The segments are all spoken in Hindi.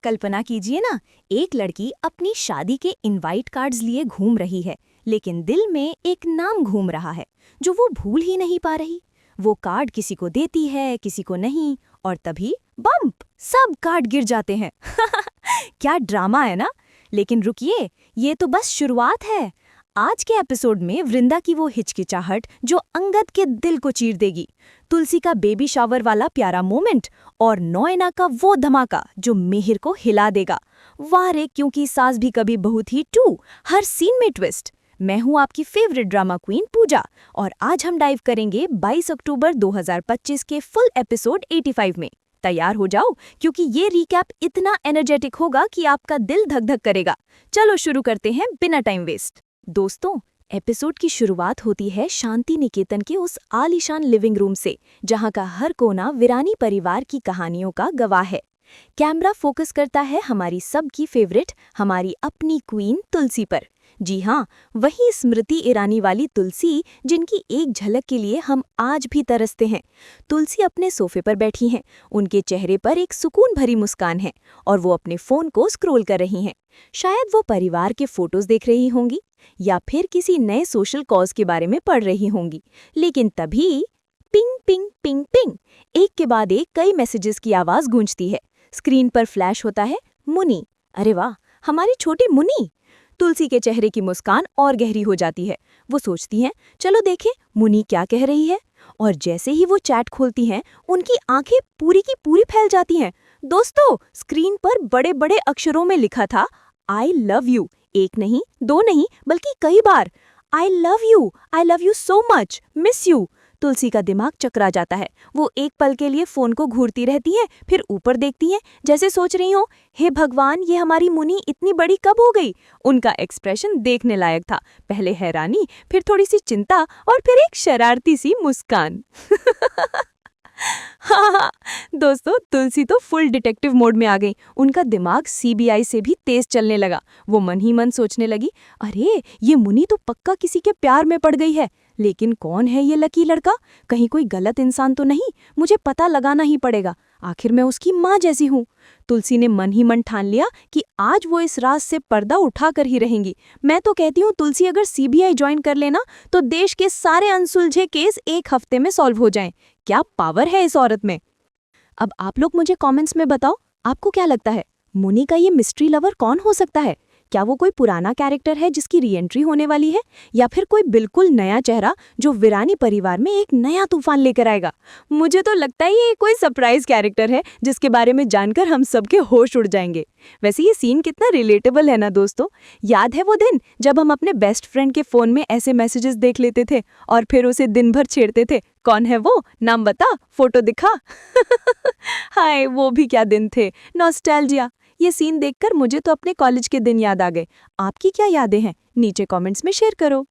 कल्पना कीजिए ना, एक लड़की अपनी शादी के इनवाइट कार्ड्स लिए घूम रही है, लेकिन दिल में एक नाम घूम रहा है जो वो भूल ही नहीं पा रही। वो कार्ड किसी को देती है, किसी को नहीं, और तभी बम्प, सब कार्ड गिर जाते हैं। क्या ड्रामा है ना। लेकिन रुकिए, ये तो बस शुरुआत है। आज के एपिसोड में वृंदा की वो हिचकिचाहट जो अंगद के दिल को चीर देगी, तुलसी का बेबी शावर वाला प्यारा मोमेंट, और नोएना का वो धमाका जो मिहिर को हिला देगा। वाह रे, क्योंकि सास भी कभी बहू थी 2, हर सीन में ट्विस्ट। मैं हूँ आपकी फेवरेट ड्रामा क्वीन पूजा, और आज हम डाइव करेंगे 22 अक्टूबर 2025 के फुल एपिसोड 85 में। तैयार हो जाओ, क्योंकि ये रिकैप इतना एनर्जेटिक होगा कि आपका दिल धक धक करेगा। चलो शुरू करते हैं बिना टाइम वेस्ट। दोस्तों, एपिसोड की शुरुआत होती है शांति निकेतन के उस आलीशान लिविंग रूम से, जहां का हर कोना वीरानी परिवार की कहानियों का गवाह है। कैमरा फोकस करता है हमारी सबकी फेवरेट, हमारी अपनी क्वीन तुलसी पर। जी हाँ, वही स्मृति ईरानी वाली तुलसी जिनकी एक झलक के लिए हम आज भी तरसते हैं। तुलसी अपने सोफे पर बैठी हैं, उनके चेहरे पर एक सुकून भरी मुस्कान है, और वो अपने फोन को स्क्रॉल कर रही हैं। शायद वो परिवार के फोटोज देख रही होंगी, या फिर किसी नए सोशल कॉज के बारे में पढ़ रही होंगी। लेकिन तभी पिंग पिंग पिंग पिंग, एक के बाद एक कई मैसेजेस की आवाज गूंजती है। स्क्रीन पर फ्लैश होता है मुनी। अरे वाह, हमारी छोटी मुनी। तुलसी के चेहरे की मुस्कान और गहरी हो जाती है। वो सोचती हैं, चलो देखें मुनी क्या कह रही है। और जैसे ही वो चैट खोलती हैं, उनकी आंखें पूरी की पूरी फैल जाती हैं। दोस्तों, स्क्रीन पर बड़े बड़े अक्षरों में लिखा था, आई लव यू। एक नहीं, दो नहीं, बल्कि कई बार। I love you so much, miss you. Tulsi का दिमाग चकरा जाता है। वो एक पल के लिए फोन को घूरती रहती हैं, फिर ऊपर देखती हैं, जैसे सोच रही हो, हे भगवान, ये हमारी मुनी इतनी बड़ी कब हो गई। उनका एक्सप्रेशन देखने लायक था। पहले हैरानी, फिर थोड़ी सी चिंता, और फिर एक शरारती सी मुस्कान। हाँ, दोस्तों, तुलसी तो फुल डिटेक्टिव मोड में आ गई। उनका दिमाग सीबीआई से भी तेज चलने लगा। वो मन ही मन सोचने लगी, अरे ये मुनी तो पक्का किसी के प्यार में पड़ गई है। लेकिन कौन है ये लकी लड़का? कहीं कोई गलत इंसान तो नहीं? मुझे पता लगाना ही पड़ेगा। आखिर मैं उसकी माँ जैसी हूँ। तुलसी ने मन ही मन ठान लिया कि आज वो इस राज से पर्दा उठाकर ही रहेंगी। मैं तो कहती हूँ तुलसी अगर सीबीआई ज्वाइन कर लेना, तो देश के सारे अनसुलझे केस एक हफ्ते में सॉल्व हो जाएं। क्या पावर है इस औरत में। अब आप लोग मुझे कमेंट्स में बताओ, आपको क्या लगता है, मुनी का ये मिस्ट्री लवर कौन हो सकता है? क्या वो कोई पुराना कैरेक्टर है जिसकी रीएंट्री होने वाली है, या फिर कोई बिल्कुल नया चेहरा जो वीरानी परिवार में एक नया तूफान लेकर आएगा? मुझे तो लगता है ये कोई सरप्राइज कैरेक्टर है जिसके बारे में जानकर हम सबके होश उड़ जाएंगे। वैसे ये सीन कितना रिलेटेबल है ना दोस्तों। याद है वो दिन जब हम अपने बेस्ट फ्रेंड के फोन में ऐसे मैसेजेस देख लेते थे और फिर उसे दिन भर छेड़ते थे, कौन है वो, नाम बता, फोटो दिखा। हाय, वो भी क्या दिन थे। नॉस्टैल्जिया। ये सीन देखकर मुझे तो अपने कॉलेज के दिन याद आ गए। आपकी क्या यादें हैं? नीचे कमेंट्स में शेयर करो।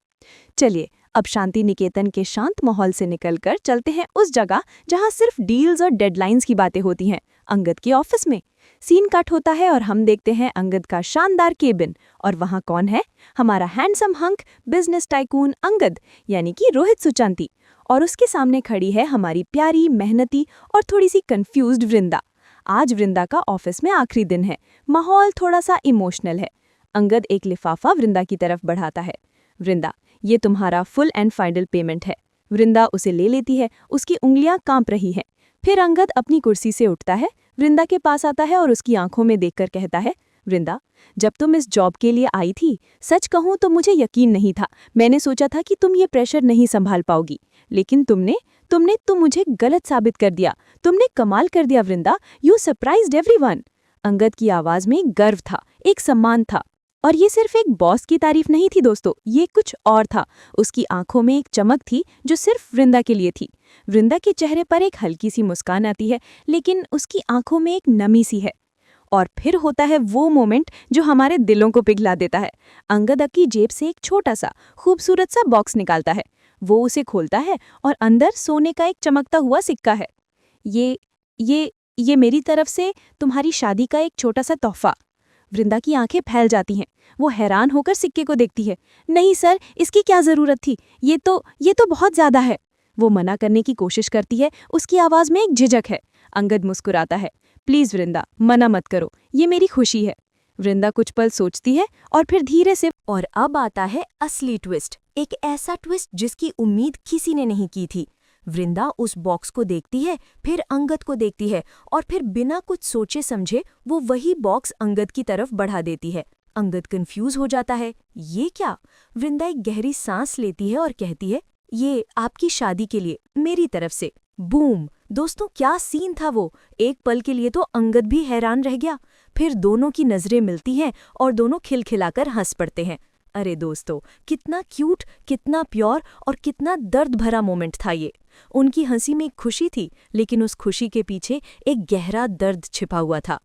चलिए, अब शांति निकेतन के शांत माहौल से निकलकर चलते हैं उस जगह जहां सिर्फ डील्स और डेडलाइंस की बातें होती हैं, अंगद के ऑफिस में। सीन कट होता है और हम देखते हैं अंगद का शानदार केबिन, और वहां कौन है? हमारा handsome hunk, business tycoon Angad, यानी कि रोहित सुचांती। और उसके सामने खड़ी है हमारी प्यारी, मेहनती और थोड़ी सी कंफ्यूज्ड वृंदा। आज वृंदा का ऑफिस में आखिरी दिन है। माहौल थोड़ा सा इमोशनल है। अंगद एक लिफाफा वृंदा की तरफ बढ़ाता है। वृंदा, ये तुम्हारा फुल एंड फाइनल पेमेंट है। वृंदा उसे ले लेती है। उसकी उंगलियां कांप रही हैं। फिर अंगद अपनी कुर्सी से उठता है, वृंदा के पास आता है और उसकी आंखों में देखकर कहता है, वृंदा, जब तुम इस जॉब के लिए आई थी, सच कहूं तो मुझे यकीन नहीं था। मैंने सोचा था कि तुम ये प्रेशर नहीं संभाल पाओगी, लेकिन तुम मुझे गलत साबित कर दिया। तुमने कमाल कर दिया Vrinda. You surprised everyone. Angad की आवाज में गर्व था, एक सम्मान था। और ये सिर्फ एक बॉस की तारीफ नहीं थी दोस्तों, ये कुछ और था। उसकी आंखों में एक चमक थी जो सिर्फ वृंदा के लिए थी। वृंदा के चेहरे पर एक हल्की सी मुस्कान आती है, लेकिन उसकी आंखों में एक नमी सी है। और फिर होता है वो मोमेंट जो हमारे दिलों को पिघला देता है। अंगद की जेब से एक छोटा सा खूबसूरत सा बॉक्स निकालता है। वो उसे खोलता है और अंदर सोने का एक चमकता हुआ सिक्का है। ये मेरी तरफ से तुम्हारी शादी का एक छोटा सा तोहफा। वृंदा की आंखें फैल जाती हैं। वो हैरान होकर सिक्के को देखती है। नहीं सर, इसकी क्या जरूरत थी? ये तो बहुत ज्यादा है। वो मना करने की कोशिश करती है। उसकी आवाज में एक झिझक है। अंगद मुस्कुराता है। प्लीज वृंदा, मना मत करो, ये मेरी खुशी है। वृंदा कुछ पल सोचती है और फिर धीरे से। और अब आता है असली ट्विस्ट, एक ऐसा ट्विस्ट जिसकी उम्मीद किसी ने नहीं की थी। वृंदा उस बॉक्स को देखती है, फिर अंगद को देखती है और फिर बिना कुछ सोचे समझे वो वही बॉक्स अंगद की तरफ बढ़ा देती है। अंगद कंफ्यूज हो जाता है, ये क्या? वृंदा एक गहरी सांस लेती है और कहती है, ये आपकी शादी के लिए मेरी तरफ से। बूम! दोस्तों, क्या सीन था वो! एक पल के लिए तो अंगद भी हैरान रह गया। फिर दोनों की नजरें मिलती हैं और दोनों खिलखिलाकर हंस पड़ते हैं। अरे दोस्तों, कितना क्यूट, कितना प्योर और कितना दर्द भरा मोमेंट था ये। उनकी हंसी में एक खुशी थी, लेकिन उस खुशी के पीछे एक गहरा दर्द छिपा हुआ था।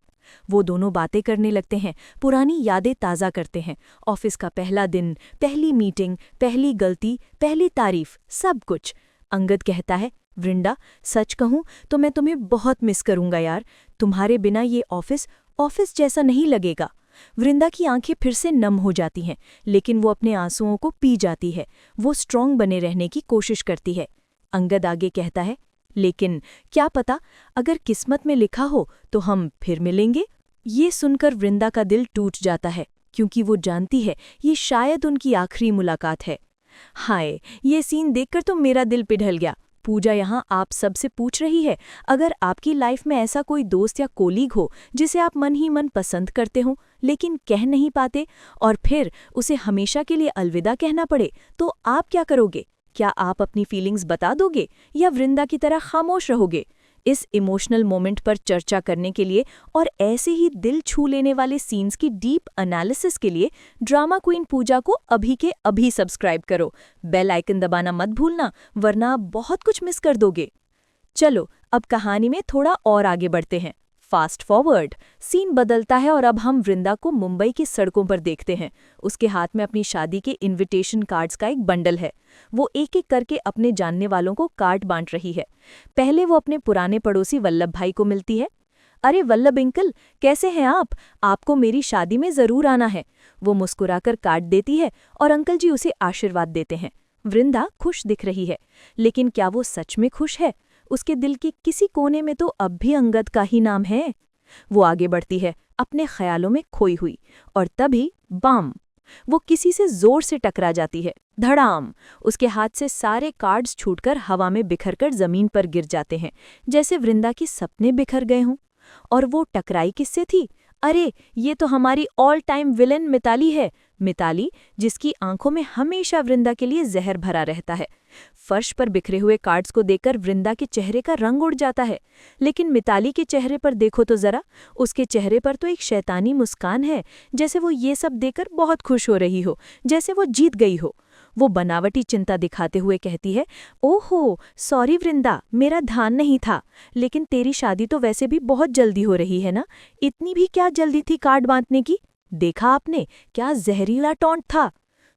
वो दोनों बातें करने लगते हैं, पुरानी यादें ताज़ा करते हैं। ऑफिस का पहला दिन, पहली मीटिंग, पहली गलती, पहली तारीफ, सब कुछ। अंगद कहता है, वृंदा, सच कहूं तो मैं तुम्हें बहुत मिस करूंगा यार। तुम्हारे बिना ये ऑफिस जैसा नहीं लगेगा। वृंदा की आंखें फिर से नम हो जाती हैं, लेकिन वो अपने आंसुओं को पी जाती है। वो स्ट्रांग बने रहने की कोशिश करती है। अंगद आगे कहता है, लेकिन क्या पता, अगर किस्मत में लिखा हो तो हम फिर मिलेंगे। ये सुनकर वृंदा का दिल टूट जाता है, क्योंकि वो जानती है ये शायद उनकी आखिरी मुलाकात है। हाय, ये सीन देखकर तो मेरा दिल पिघल गया। पूजा यहाँ आप सबसे पूछ रही है, अगर आपकी लाइफ में ऐसा कोई दोस्त या कोलीग हो जिसे आप मन ही मन पसंद करते हो लेकिन कह नहीं पाते, और फिर उसे हमेशा के लिए अलविदा कहना पड़े, तो आप क्या करोगे? क्या आप अपनी फीलिंग्स बता दोगे या वृंदा की तरह खामोश रहोगे? इस इमोशनल मोमेंट पर चर्चा करने के लिए और ऐसे ही दिल छू लेने वाले सीन्स की डीप एनालिसिस के लिए ड्रामा क्वीन पूजा को अभी के अभी सब्सक्राइब करो। बेल आइकन दबाना मत भूलना, वरना आप बहुत कुछ मिस कर दोगे। चलो, अब कहानी में थोड़ा और आगे बढ़ते हैं। फास्ट फॉरवर्ड, सीन बदलता है और अब हम वृंदा को मुंबई की सड़कों पर देखते हैं। उसके हाथ में अपनी शादी के इनविटेशन कार्ड्स का एक बंडल है। वो एक एक करके अपने जानने वालों को कार्ड बांट रही है। पहले वो अपने पुराने पड़ोसी वल्लभ भाई को मिलती है। अरे वल्लभ अंकल, कैसे हैं आप? आपको मेरी शादी में जरूर आना है। वो मुस्कुराकर कार्ड देती है और अंकल जी उसे आशीर्वाद देते हैं। वृंदा खुश दिख रही है, लेकिन क्या वो सच में खुश है? उसके दिल के किसी कोने में तो अब भी अंगद का ही नाम है। वो आगे बढ़ती है, अपने ख्यालों में खोई हुई, और तभी बम! वो किसी से जोर से टकरा जाती है। धड़ाम! उसके हाथ से सारे कार्ड्स छूटकर हवा में बिखरकर जमीन पर गिर जाते हैं, जैसे वृंदा के सपने बिखर गए हों। और वो टकराई किससे थी? अरे, ये तो हमारी ऑल टाइम विलेन मिताली है। मिताली, जिसकी आंखों में हमेशा वृंदा के लिए जहर भरा रहता है। फर्श पर बिखरे हुए कार्ड्स को देखकर वृंदा के चेहरे का रंग उड़ जाता है, लेकिन मिताली के चेहरे पर देखो तो जरा। उसके चेहरे पर तो एक शैतानी मुस्कान है, जैसे वो ये सब देखकर बहुत खुश हो रही हो, जैसे वो जीत गई हो। वो बनावटी चिंता दिखाते हुए कहती है, ओहो सॉरी वृंदा, मेरा ध्यान नहीं था। लेकिन तेरी शादी तो वैसे भी बहुत जल्दी हो रही है ना, इतनी भी क्या जल्दी थी कार्ड बांटने की? देखा आपने, क्या जहरीला टॉन्ट था।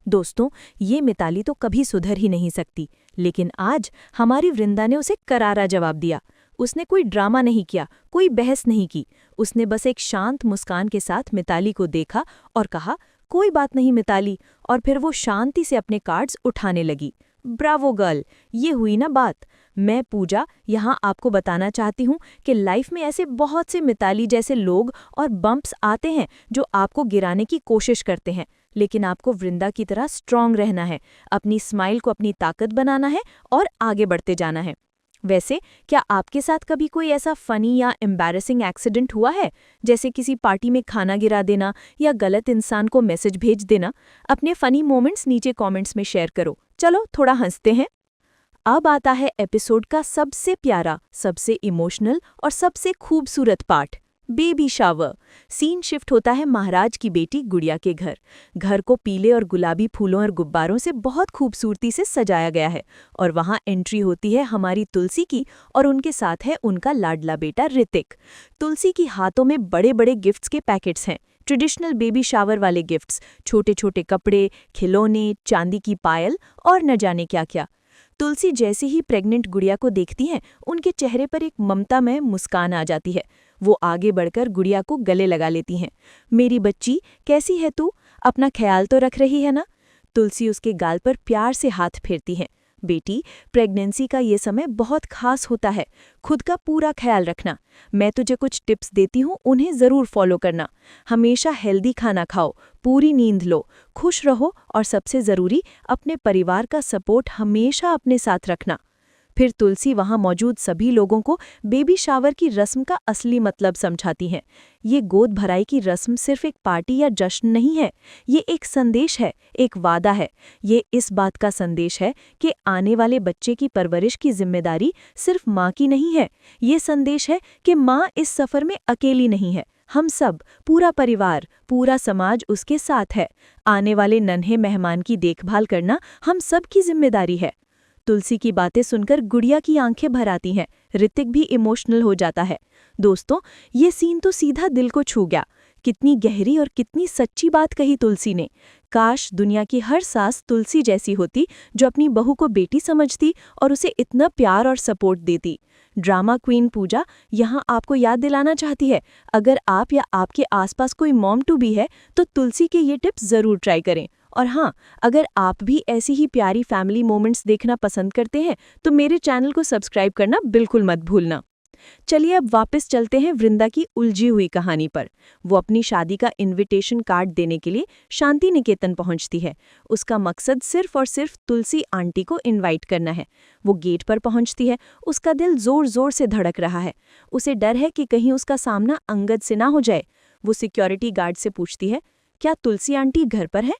दोस्तों, ये मिताली तो कभी सुधर ही नहीं सकती, लेकिन आज हमारी वृंदा ने उसे करारा जवाब दिया। उसने कोई ड्रामा नहीं किया, कोई बहस नहीं की। उसने बस एक शांत मुस्कान के साथ मिताली को देखा और कहा, कोई बात नहीं मिताली, और फिर वो शांति से अपने कार्ड्स उठाने लगी। ब्रावो गर्ल, ये हुई ना बात। मैं पूजा यहाँ आपको बताना चाहती हूँ कि लाइफ में ऐसे बहुत से मिताली जैसे लोग और बम्प्स आते हैं जो आपको गिराने की कोशिश करते हैं, लेकिन आपको वृंदा की तरह स्ट्रांग रहना है, अपनी स्माइल को अपनी ताकत बनाना है और आगे बढ़ते जाना है। वैसे क्या आपके साथ कभी कोई ऐसा फनी या एम्बैरेसिंग एक्सीडेंट हुआ है, जैसे किसी पार्टी में खाना गिरा देना या गलत इंसान को मैसेज भेज देना? अपने फनी मोमेंट्स नीचे कमेंट्स में शेयर करो। चलो थोड़ा हंसते हैं। अब आता है एपिसोड का सबसे प्यारा, सबसे इमोशनल और सबसे खूबसूरत part, baby shower. Scene shift होता है महाराज की बेटी गुड़िया के घर। घर को पीले और गुलाबी फूलों और गुब्बारों से बहुत खूबसूरती से सजाया गया है, और वहाँ एंट्री होती है हमारी तुलसी की, और उनके साथ है उनका लाडला बेटा ऋतिक। तुलसी की हाथों में बड़े बड़े गिफ्ट्स के पैकेट्स हैं, ट्रेडिशनल बेबी शावर वाले गिफ्ट्स, छोटे छोटे कपड़े, खिलौने, चांदी की पायल और न जाने क्या क्या। तुलसी जैसे ही प्रेग्नेंट गुड़िया को देखती हैं, उनके चेहरे पर एक ममतामय मुस्कान आ जाती है। वो आगे बढ़कर गुड़िया को गले लगा लेती हैं। मेरी बच्ची, कैसी है तू? अपना ख्याल तो रख रही है ना? तुलसी उसके गाल पर प्यार से हाथ फेरती हैं। बेटी, प्रेगनेंसी का ये समय बहुत खास होता है। खुद का पूरा ख्याल रखना। मैं तुझे कुछ टिप्स देती हूँ, उन्हें ज़रूर फॉलो करना। हमेशा हेल्दी खाना खाओ, पूरी नींद लो, खुश रहो और सबसे ज़रूरी अपने परिवार का सपोर्ट हमेशा अपने साथ रखना। फिर तुलसी वहाँ मौजूद सभी लोगों को बेबी शावर की रस्म का असली मतलब समझाती हैं। ये गोद भराई की रस्म सिर्फ एक पार्टी या जश्न नहीं है, ये एक संदेश है, एक वादा है। ये इस बात का संदेश है कि आने वाले बच्चे की परवरिश की जिम्मेदारी सिर्फ माँ की नहीं है। ये संदेश है कि माँ इस सफ़र में अकेली नहीं है। हम सब, पूरा परिवार, पूरा समाज उसके साथ है। आने वाले नन्हे मेहमान की देखभाल करना हम सब की जिम्मेदारी है। तुलसी की बातें सुनकर गुड़िया की आंखें भर आती हैं। ऋतिक भी इमोशनल हो जाता है। दोस्तों, ये सीन तो सीधा दिल को छू गया। कितनी गहरी और कितनी सच्ची बात कही तुलसी ने। काश दुनिया की हर सास तुलसी जैसी होती, जो अपनी बहू को बेटी समझती और उसे इतना प्यार और सपोर्ट देती। ड्रामा क्वीन पूजा यहाँ आपको याद दिलाना चाहती है, अगर आप या आपके आसपास कोई मॉम टू बी है तो तुलसी के ये टिप्स ज़रूर ट्राई करें। और हाँ, अगर आप भी ऐसी ही प्यारी फैमिली मोमेंट्स देखना पसंद करते हैं तो मेरे चैनल को सब्सक्राइब करना बिल्कुल मत भूलना। चलिए अब वापस चलते हैं वृंदा की उलझी हुई कहानी पर। वो अपनी शादी का इनविटेशन कार्ड देने के लिए शांति निकेतन पहुंचती है। उसका मकसद सिर्फ और सिर्फ तुलसी आंटी को इनवाइट करना है। वो गेट पर पहुंचती है, उसका दिल जोर जोर से धड़क रहा है। उसे डर है कि कहीं उसका सामना अंगद से ना हो जाए। वो सिक्योरिटी गार्ड से पूछती है, क्या तुलसी आंटी घर पर है?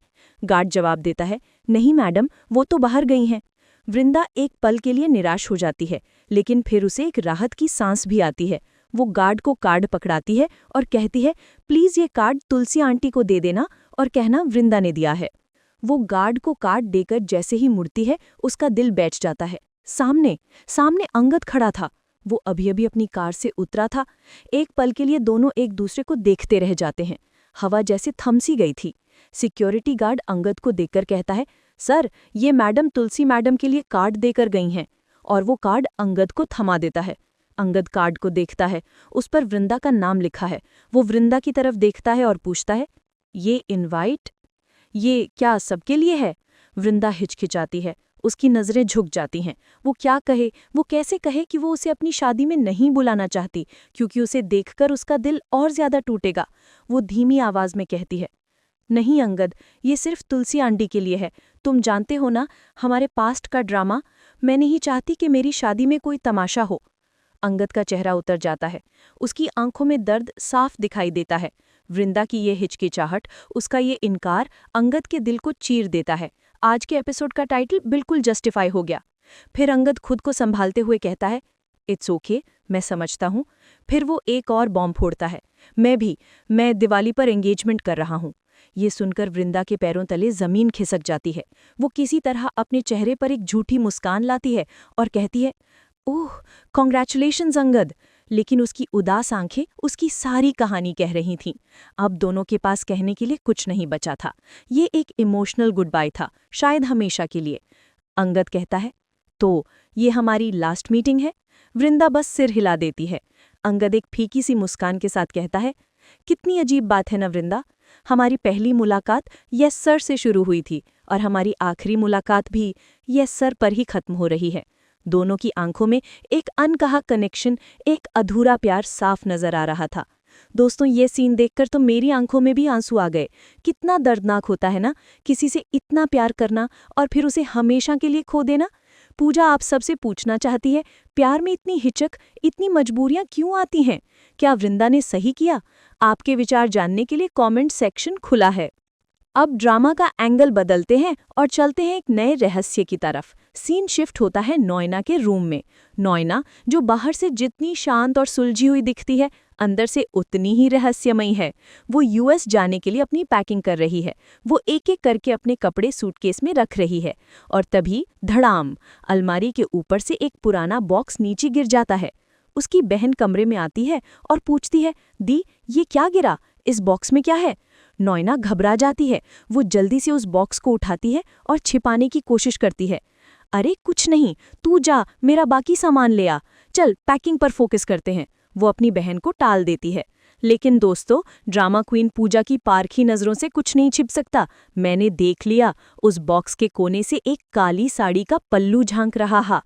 गार्ड जवाब देता है, नहीं मैडम, वो तो बाहर गई हैं। वृंदा एक पल के लिए निराश हो जाती है, लेकिन फिर उसे एक राहत की सांस भी आती है। वो गार्ड को कार्ड पकड़ाती है और कहती है, प्लीज़ ये कार्ड तुलसी आंटी को दे देना और कहना वृंदा ने दिया है। वो गार्ड को कार्ड देकर जैसे ही मुड़ती है, उसका दिल बैठ जाता है। सामने सामने अंगद खड़ा था। वो अभी अभी अपनी कार से उतरा था। एक पल के लिए दोनों एक दूसरे को देखते रह जाते हैं। हवा जैसे थम सी गई थी। सिक्योरिटी गार्ड अंगद को देखकर कहता है, सर, ये मैडम तुलसी मैडम के लिए कार्ड देकर गई हैं। और वो कार्ड अंगद को थमा देता है। अंगद कार्ड को देखता है, उस पर वृंदा का नाम लिखा है। वो वृंदा की तरफ देखता है और पूछता है, ये इनवाइट, ये क्या सबके लिए है? वृंदा हिचकिचाती है, उसकी नज़रें झुक जाती हैं। वो क्या कहे, वो कैसे कहे कि वो उसे अपनी शादी में नहीं बुलाना चाहती, क्योंकि उसे देखकर उसका दिल और ज्यादा टूटेगा। वो धीमी आवाज़ में कहती है, नहीं अंगद, ये सिर्फ तुलसी आंटी के लिए है। तुम जानते हो ना, हमारे पास्ट का ड्रामा। मैं नहीं चाहती कि मेरी शादी में कोई तमाशा हो। अंगद का चेहरा उतर जाता है। उसकी आंखों में दर्द साफ दिखाई देता है। वृंदा की ये हिचकिचाहट, उसका ये इनकार अंगद के दिल को चीर देता है। आज के एपिसोड का टाइटल बिल्कुल जस्टिफाई हो गया। फिर अंगद खुद को संभालते हुए कहता है, इट्स ओके, मैं समझता हूँ। फिर वो एक और बॉम्ब फोड़ता है, मैं दिवाली पर एंगेजमेंट कर रहा हूँ। ये सुनकर वृंदा के पैरों तले जमीन खिसक जाती है। वो किसी तरह अपने चेहरे पर एक झूठी मुस्कान लाती है और कहती है, ओह, कॉन्ग्रेचुलेशंस अंगद। लेकिन उसकी उदास आंखें उसकी सारी कहानी कह रही थीं। अब दोनों के पास कहने के लिए कुछ नहीं बचा था। ये एक इमोशनल गुड बाय था, शायद हमेशा के लिए। अंगद कहता है, तो ये हमारी लास्ट मीटिंग है? वृंदा बस सिर हिला देती है। अंगद एक फीकी सी मुस्कान के साथ कहता है, कितनी अजीब बात है ना वृंदा, हमारी पहली मुलाकात यस सर से शुरू हुई थी और हमारी आखिरी मुलाकात भी यस सर पर ही खत्म हो रही है। दोनों की आंखों में एक अनकहा कनेक्शन, एक अधूरा प्यार साफ नजर आ रहा था। दोस्तों, ये सीन देखकर तो मेरी आंखों में भी आंसू आ गए। कितना दर्दनाक होता है ना, किसी से इतना प्यार करना और फिर उसे हमेशा के लिए खो देना। पूजा आप सबसे पूछना चाहती है, प्यार में इतनी हिचक, इतनी मजबूरियां क्यों आती हैं? क्या वृंदा ने सही किया? आपके विचार जानने के लिए कमेंट सेक्शन खुला है। अब ड्रामा का एंगल बदलते हैं और चलते हैं एक नए रहस्य की तरफ। सीन शिफ्ट होता है नॉयना के रूम में। नॉयना, जो बाहर से जितनी शांत और सुलझी हुई दिखती है, अंदर से उतनी ही रहस्यमयी है। वो यूएस जाने के लिए अपनी पैकिंग कर रही है। वो एक एक करके अपने कपड़े सूटकेस में रख रही है और तभी धड़ाम, अलमारी के ऊपर से एक पुराना बॉक्स नीचे गिर जाता है। उसकी बहन कमरे में आती है और पूछती है, दी, ये क्या गिरा? इस बॉक्स में क्या है? नॉयना घबरा जाती है। वो जल्दी से उस बॉक्स को उठाती है और छिपाने की कोशिश करती है। अरे कुछ नहीं, तू जा, मेरा बाकी सामान ले आ। चल पैकिंग पर फोकस करते हैं। वो अपनी बहन को टाल देती है। लेकिन दोस्तों, ड्रामा क्वीन पूजा की पारखी नजरों से कुछ नहीं छिप सकता। मैंने देख लिया, उस बॉक्स के कोने से एक काली साड़ी का पल्लू झांक रहा था।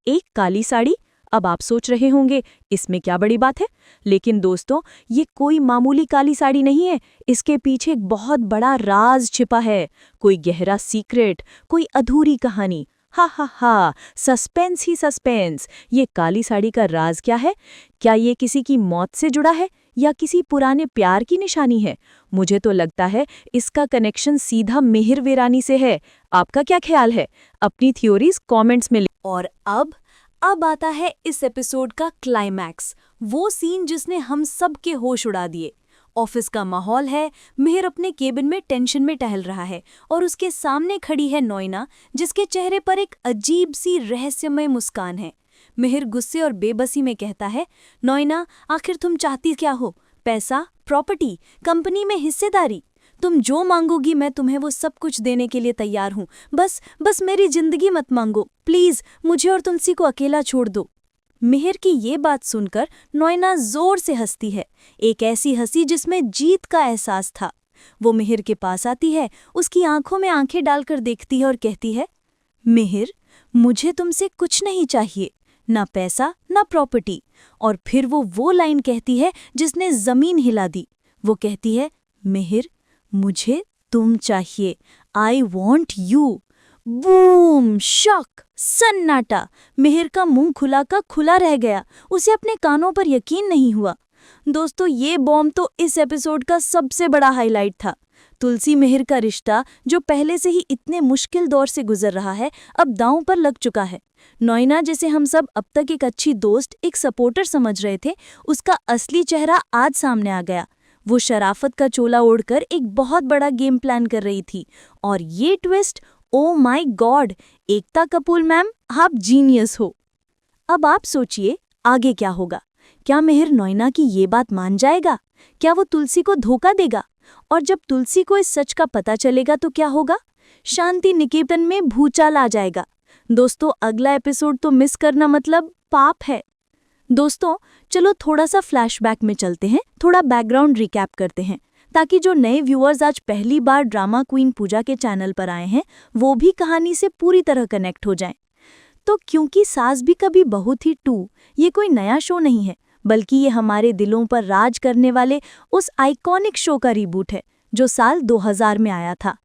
एक काली साड़ी? अब आप सोच रहे होंगे इसमें क्या बड़ी बात है, लेकिन दोस्तों, ये कोई मामूली काली साड़ी नहीं है। इसके पीछे एक बहुत बड़ा राज छिपा है, कोई गहरा सीक्रेट, कोई अधूरी कहानी। हा हा हा, सस्पेंस ही सस्पेंस। ये काली साड़ी का राज क्या है? क्या ये किसी की मौत से जुड़ा है या किसी पुराने प्यार की निशानी है? मुझे तो लगता है इसका कनेक्शन सीधा मिहिर वीरानी से है। आपका क्या ख्याल है? अपनी थ्योरीज कमेंट्स में और अब आता है इस एपिसोड का क्लाइमैक्स, वो सीन जिसने हम सब के होश उड़ा दिए। ऑफिस का माहौल है, मिहिर अपने केबिन में टेंशन में टहल रहा है और उसके सामने खड़ी है नोइना, जिसके चेहरे पर एक अजीब सी रहस्यमय मुस्कान है। मिहिर गुस्से और बेबसी में कहता है, नोइना, आखिर तुम चाहती क्या हो? पैसा, प्रॉपर्टी, कंपनी में हिस्सेदारी? तुम जो मांगोगी मैं तुम्हें वो सब कुछ देने के लिए तैयार हूँ। बस मेरी जिंदगी मत मांगो, प्लीज मुझे और तुलसी को अकेला छोड़ दो। मिहिर की ये बात सुनकर नोइना जोर से हंसती है, एक ऐसी हंसी जिसमें जीत का एहसास था। वो मिहिर के पास आती है, उसकी आंखों में आंखें डालकर देखती है और कहती है, मिहिर, मुझे तुमसे कुछ नहीं चाहिए, ना पैसा ना प्रॉपर्टी। और फिर वो लाइन कहती है जिसने जमीन हिला दी। वो कहती है, मिहिर, मुझे तुम चाहिए, I want you. Boom! Shock! सन्नाटा! मिहिर का मुंह खुला का खुला रह गया, उसे अपने कानों पर यकीन नहीं हुआ। दोस्तों, ये बॉम्ब तो इस एपिसोड का सबसे बड़ा हाईलाइट था। तुलसी मिहिर का रिश्ता, जो पहले से ही इतने मुश्किल दौर से गुजर रहा है, अब दांव पर लग चुका है। नोइना, जिसे हम सब अब तक एक अच्छी दोस्त, एक सपोर्टर समझ रहे थे, उसका असली चेहरा आज सामने आ गया। वो शराफत का चोला ओढ़कर एक बहुत बड़ा गेम प्लान कर रही थी। और ये twist, oh my God! Ekta Kapoor ma'am, आप जीनियस हो। अब आप सोचिए आगे क्या होगा। क्या मिहिर नोइना की ये बात मान जाएगा? क्या वो तुलसी को धोखा देगा? और जब तुलसी को इस सच का पता चलेगा तो क्या होगा? शांति निकेतन में भूचाल आ जाएगा। दोस्तों, अगला एपिसोड तो मिस करना मतलब पाप है। दोस्तों, चलो थोड़ा सा फ्लैशबैक में चलते हैं, थोड़ा बैकग्राउंड रिकैप करते हैं, ताकि जो नए व्यूअर्स आज पहली बार ड्रामा क्वीन पूजा के चैनल पर आए हैं, वो भी कहानी से पूरी तरह कनेक्ट हो जाएं। तो क्योंकि सास भी कभी बहू थी 2 ये कोई नया शो नहीं है, बल्कि ये हमारे दिलों पर राज करने वाले उस आइकॉनिक शो का रिबूट है जो साल 2000 में आया था।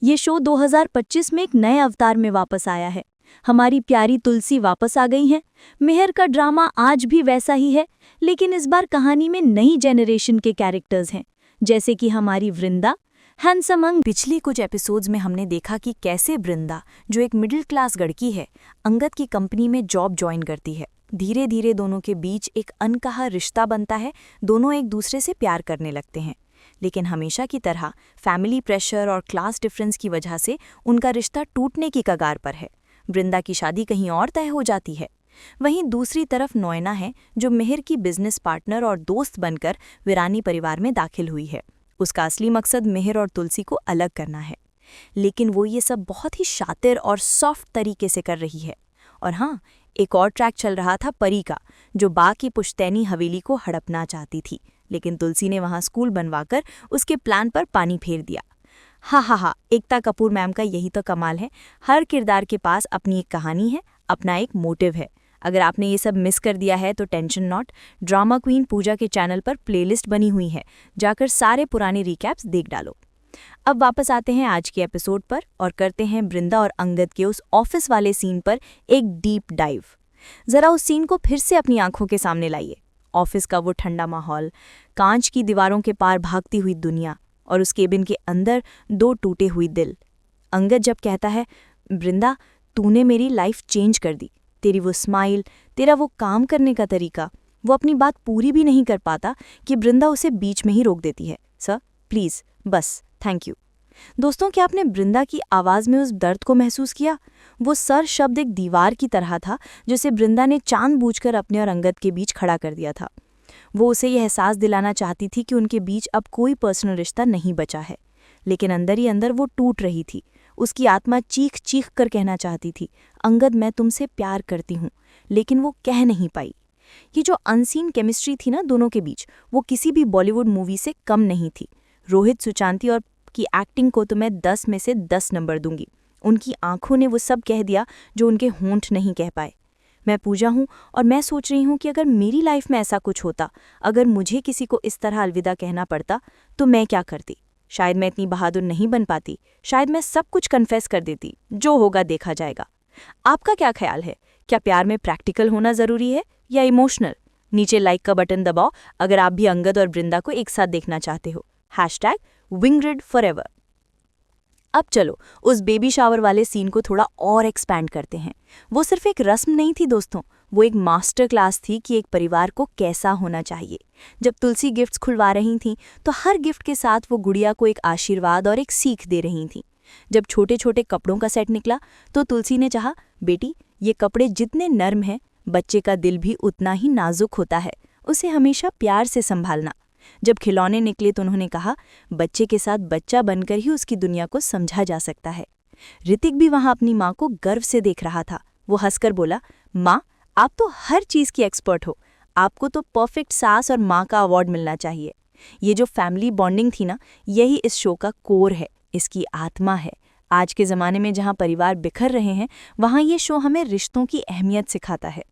ये शो 2025 में एक नए अवतार में वापस आया है। हमारी प्यारी तुलसी वापस आ गई हैं। मिहिर का ड्रामा आज भी वैसा ही है, लेकिन इस बार कहानी में नई जेनरेशन के कैरेक्टर्स हैं, जैसे कि हमारी वृंदा, हैंडसम अंग। पिछले कुछ एपिसोड्स में हमने देखा कि कैसे वृंदा, जो एक मिडिल क्लास लड़की है, अंगद की कंपनी में जॉब ज्वाइन करती है। धीरे धीरे दोनों के बीच एक अनकहा रिश्ता बनता है, दोनों एक दूसरे से प्यार करने लगते हैं। लेकिन हमेशा की तरह फैमिली प्रेशर और क्लास डिफरेंस की वजह से उनका रिश्ता टूटने की कगार पर है। वृंदा की शादी कहीं और तय हो जाती है। वहीं दूसरी तरफ नोइना है, जो मिहिर की बिजनेस पार्टनर और दोस्त बनकर वीरानी परिवार में दाखिल हुई है। उसका असली मकसद मिहिर और तुलसी को अलग करना है, लेकिन वो ये सब बहुत ही शातिर और सॉफ्ट तरीके से कर रही है। और हाँ, एक और ट्रैक चल रहा था परी का, जो बा की पुश्तैनी हवेली को हड़पना चाहती थी, लेकिन तुलसी ने वहां स्कूल बनवाकर उसके प्लान पर पानी फेर दिया। हा, एकता कपूर मैम का यही तो कमाल है। हर किरदार के पास अपनी एक कहानी है, अपना एक मोटिव है। अगर आपने ये सब मिस कर दिया है तो टेंशन नॉट, ड्रामा क्वीन पूजा के चैनल पर प्लेलिस्ट बनी हुई है, जाकर सारे पुराने रिकैप्स देख डालो। अब वापस आते हैं आज के एपिसोड पर और करते हैं वृंदा और अंगद के उस ऑफिस वाले सीन पर एक डीप डाइव। जरा उस सीन को फिर से अपनी आंखों के सामने लाइए। ऑफिस का वो ठंडा माहौल, कांच की दीवारों के पार भागती हुई दुनिया और उस केबिन के अंदर 2 टूटे हुए दिल। अंगद जब कहता है, वृंदा, तूने मेरी लाइफ चेंज कर दी, तेरी वो स्माइल, तेरा वो काम करने का तरीका। वो अपनी बात पूरी भी नहीं कर पाता कि वृंदा उसे बीच में ही रोक देती है। सर प्लीज़, बस, थैंक यू। दोस्तों, क्या आपने वृंदा की आवाज़ में उस दर्द को महसूस किया? वो सर शब्द एक दीवार की तरह था, जिसे वृंदा ने जानबूझकर अपने और अंगद के बीच खड़ा कर दिया था। वो उसे यह एहसास दिलाना चाहती थी कि उनके बीच अब कोई पर्सनल रिश्ता नहीं बचा है, लेकिन अंदर ही अंदर वो टूट रही थी। उसकी आत्मा चीख चीख कर कहना चाहती थी, अंगद, मैं तुमसे प्यार करती हूँ, लेकिन वो कह नहीं पाई। ये जो अनसीन केमिस्ट्री थी ना दोनों के बीच, वो किसी भी बॉलीवुड मूवी से कम नहीं थी। रोहित सुचांती और की एक्टिंग को तो मैं 10 में से 10 नंबर दूंगी। उनकी आंखों ने वो सब कह दिया जो उनके होंठ नहीं कह पाए। मैं पूजा हूँ और मैं सोच रही हूँ कि अगर मेरी लाइफ में ऐसा कुछ होता, अगर मुझे किसी को इस तरह अलविदा कहना पड़ता, तो मैं क्या करती। शायद मैं इतनी बहादुर नहीं बन पाती, शायद मैं सब कुछ कन्फेस कर देती, जो होगा देखा जाएगा। आपका क्या ख्याल है? क्या प्यार में प्रैक्टिकल होना ज़रूरी है या इमोशनल? नीचे लाइक का बटन दबाओ अगर आप भी अंगद और वृंदा को एक साथ देखना चाहते हो। #wingrid4ever। अब चलो उस बेबी शावर वाले सीन को थोड़ा और एक्सपैंड करते हैं। वो सिर्फ एक रस्म नहीं थी दोस्तों, वो एक मास्टर क्लास थी कि एक परिवार को कैसा होना चाहिए। जब तुलसी गिफ्ट्स खुलवा रही थीं, तो हर गिफ्ट के साथ वो गुड़िया को एक आशीर्वाद और एक सीख दे रही थीं। जब छोटे छोटे कपड़ों का सेट निकला, तो तुलसी ने चाहा, बेटी ये कपड़े जितने नर्म हैं, बच्चे का दिल भी उतना ही नाजुक होता है, उसे हमेशा प्यार से संभालना। जब खिलौने निकले तो उन्होंने कहा, बच्चे के साथ बच्चा बनकर ही उसकी दुनिया को समझा जा सकता है। ऋतिक भी वहां अपनी माँ को गर्व से देख रहा था। वो हंसकर बोला, माँ आप तो हर चीज़ की एक्सपर्ट हो, आपको तो परफेक्ट सास और माँ का अवार्ड मिलना चाहिए। ये जो फैमिली बॉन्डिंग थी ना, यही इस शो का कोर है, इसकी आत्मा है। आज के ज़माने में जहाँ परिवार बिखर रहे हैं, वहाँ ये शो हमें रिश्तों की अहमियत सिखाता है।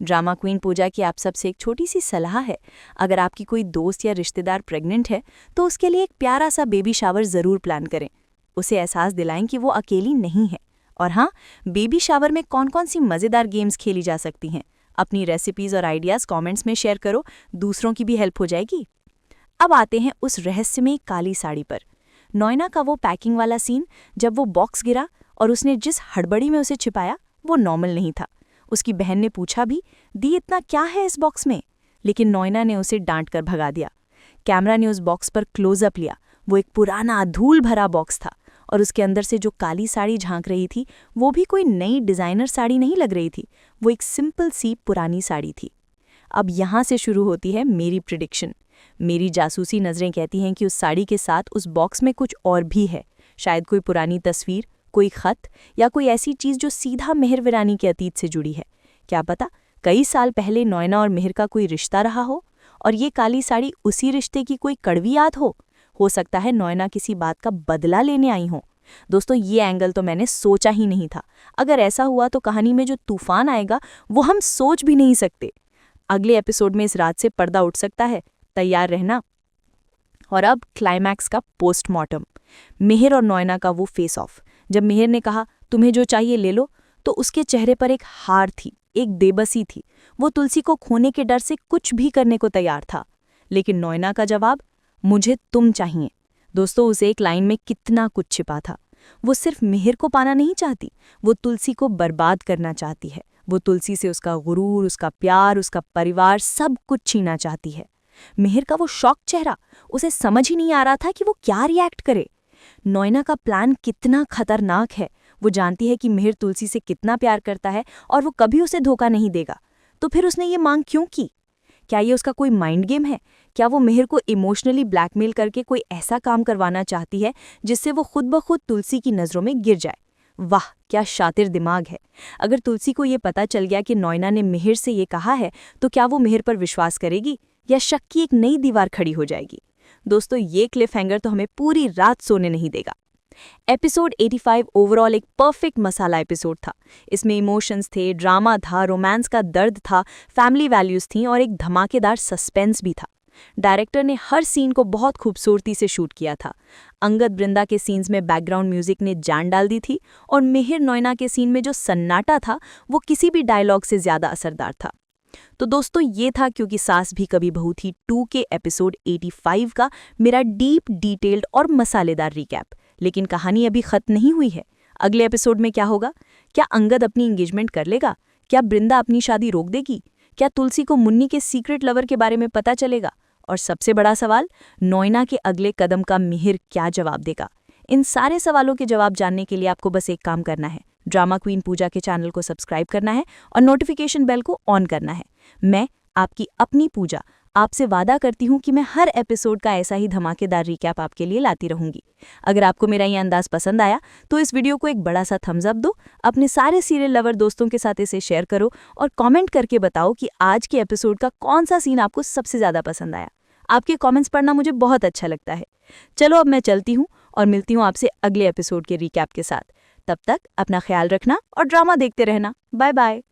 ड्रामा क्वीन पूजा की आप सबसे एक छोटी सी सलाह है, अगर आपकी कोई दोस्त या रिश्तेदार प्रेग्नेंट है, तो उसके लिए एक प्यारा सा बेबी शावर ज़रूर प्लान करें। उसे एहसास दिलाएं कि वो अकेली नहीं है। और हाँ, बेबी शावर में कौन कौन सी मज़ेदार गेम्स खेली जा सकती हैं, अपनी रेसिपीज़ और आइडियाज़ कमेंट्स में शेयर करो, दूसरों की भी हेल्प हो जाएगी। अब आते हैं उस रहस्यमयी काली साड़ी पर। नॉयना का वो पैकिंग वाला सीन, जब वो बॉक्स गिरा और उसने जिस हड़बड़ी में उसे छिपाया, वो नॉर्मल नहीं था। उसकी बहन ने पूछा भी, दी इतना क्या है इस बॉक्स में? लेकिन नॉयना ने उसे डांट कर भगा दिया। कैमरा ने उस बॉक्स पर क्लोजअप लिया। वो एक पुराना धूल भरा बॉक्स था और उसके अंदर से जो काली साड़ी झांक रही थी, वो भी कोई नई डिज़ाइनर साड़ी नहीं लग रही थी, वो एक सिंपल सी पुरानी साड़ी थी। अब यहाँ से शुरू होती है मेरी प्रिडिक्शन। मेरी जासूसी नज़रें कहती हैं कि उस साड़ी के साथ उस बॉक्स में कुछ और भी है। शायद कोई पुरानी तस्वीर, कोई खत या कोई ऐसी चीज़ जो सीधा मेहर वीरानी के अतीत से जुड़ी है। क्या पता कई साल पहले नॉयना और मेहर का कोई रिश्ता रहा हो और ये काली साड़ी उसी रिश्ते की कोई कड़वी याद हो। सकता है नॉयना किसी बात का बदला लेने आई हो। दोस्तों ये एंगल तो मैंने सोचा ही नहीं था। अगर ऐसा हुआ तो कहानी में जो तूफान आएगा वो हम सोच भी नहीं सकते। अगले एपिसोड में इस रात से पर्दा उठ सकता है, तैयार रहना। और अब क्लाइमैक्स का पोस्टमार्टम, मेहर और नॉयना का वो फेस ऑफ। जब मेहर ने कहा तुम्हें जो चाहिए ले लो, तो उसके चेहरे पर एक हार थी, एक बेबसी थी। वो तुलसी को खोने के डर से कुछ भी करने को तैयार था। लेकिन नॉयना का जवाब, मुझे तुम चाहिए। दोस्तों उस एक लाइन में कितना कुछ छिपा था। वो सिर्फ मेहर को पाना नहीं चाहती, वो तुलसी को बर्बाद करना चाहती है। वो तुलसी से उसका गुरूर, उसका प्यार, उसका परिवार, सब कुछ छीनना चाहती है। मेहर का वो शॉक चेहरा, उसे समझ ही नहीं आ रहा था कि वो क्या रिएक्ट करे। नॉयना का प्लान कितना खतरनाक है। वो जानती है कि मेहर तुलसी से कितना प्यार करता है और वो कभी उसे धोखा नहीं देगा। तो फिर उसने ये मांग क्यों की? क्या ये उसका कोई माइंड गेम है? क्या वो मेहर को इमोशनली ब्लैकमेल करके कोई ऐसा काम करवाना चाहती है जिससे वो खुद ब खुद तुलसी की नज़रों में गिर जाए? वाह क्या शातिर दिमाग है। अगर तुलसी को ये पता चल गया कि नॉयना ने मेहर से ये कहा है, तो क्या वो मेहर पर विश्वास करेगी या शक की एक नई दीवार खड़ी हो जाएगी? दोस्तों ये क्लिफ हैंगर तो हमें पूरी रात सोने नहीं देगा। एपिसोड 85 ओवरऑल एक परफेक्ट मसाला एपिसोड था। इसमें इमोशंस थे, ड्रामा था, रोमांस का दर्द था, फैमिली वैल्यूज थी और एक धमाकेदार सस्पेंस भी था। डायरेक्टर ने हर सीन को बहुत खूबसूरती से शूट किया था। अंगद वृंदा के सीन्स में बैकग्राउंड म्यूजिक ने जान डाल दी थी और मेहर नॉयना के सीन में जो सन्नाटा था वो किसी भी डायलॉग से ज़्यादा असरदार था। तो दोस्तों ये था क्योंकि सास भी कभी बहू थी 2 के एपिसोड 85 का मेरा डीप, डिटेल्ड और मसालेदार रिकैप। लेकिन कहानी अभी खत्म नहीं हुई है। अगले एपिसोड में क्या होगा? क्या अंगद अपनी एंगेजमेंट कर लेगा? क्या वृंदा अपनी शादी रोक देगी? क्या तुलसी को मुन्नी के सीक्रेट लवर के बारे में पता चलेगा? और सबसे बड़ा सवाल, नॉयना के अगले कदम का मेहर क्या जवाब देगा? इन सारे सवालों के जवाब जानने के लिए आपको बस एक काम करना है, ड्रामा क्वीन पूजा के चैनल को सब्सक्राइब करना है और नोटिफिकेशन बेल को ऑन करना है। मैं आपकी अपनी पूजा आपसे वादा करती हूँ कि मैं हर एपिसोड का ऐसा ही धमाकेदार रिकैप आपके लिए लाती रहूंगी। अगर आपको मेरा ये अंदाज पसंद आया तो इस वीडियो को एक बड़ा सा थम्स अप दो, अपने सारे सीरियल लवर दोस्तों के साथ इसे शेयर करो और कमेंट करके बताओ कि आज के एपिसोड का कौन सा सीन आपको सबसे ज़्यादा पसंद आया। आपके कमेंट्स पढ़ना मुझे बहुत अच्छा लगता है। चलो अब मैं चलती हूँ और मिलती हूँ आपसे अगले एपिसोड के रिकैप के साथ। तब तक अपना ख्याल रखना और ड्रामा देखते रहना। Bye bye.